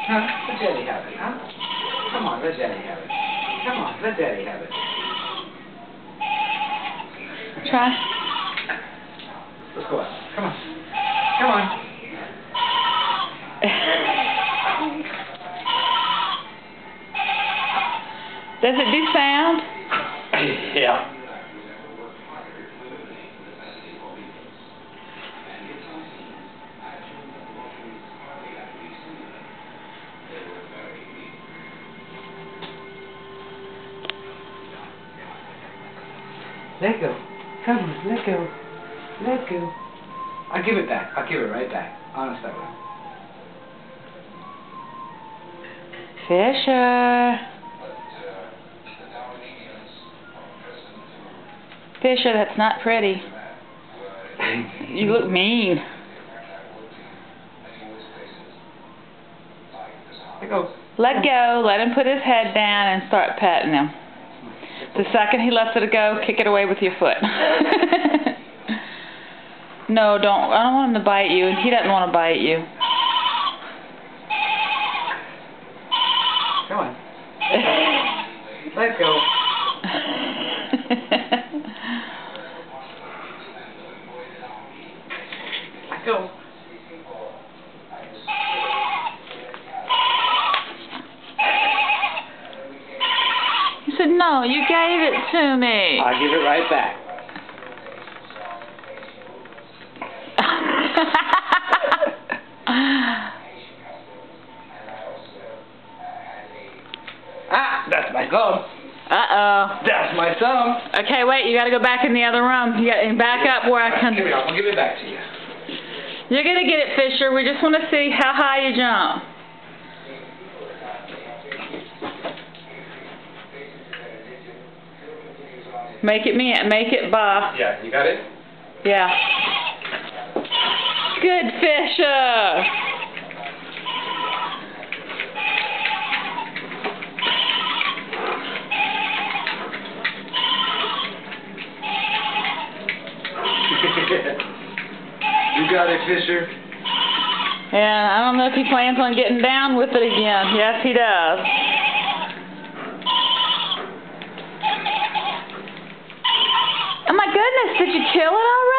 Huh? Let Daddy have it, huh? Come on, let Daddy have it. Come on, let Daddy have it. Try. Let's go out. Come on. Come on. Does it do sound? Yeah. Let go. Come on, let go. Let go. I'll give it back. I'll give it right back. Honest, I will. Fisher. Fisher, that's not pretty. You look mean. Let go. Let go. Let him put his head down and start petting him. The second he lets it go, kick it away with your foot. No, don't. I don't want him to bite you, and he doesn't want to bite you. Come on. Let go. Let go. He said, no, you gave it to me. I'll give it right back. Ah, that's my thumb. Uh-oh. That's my thumb. Okay, wait, you gotta go back in the other room. You gotta back up where I can... Give it up. I'll give it back to you. You're gonna get it, Fisher. We just want to see how high you jump. Make it Bob. Yeah, you got it? Yeah. Good, Fisher. You got it, Fisher. And I don't know if he plans on getting down with it again. Yes, he does. Oh my goodness, did you kill it already?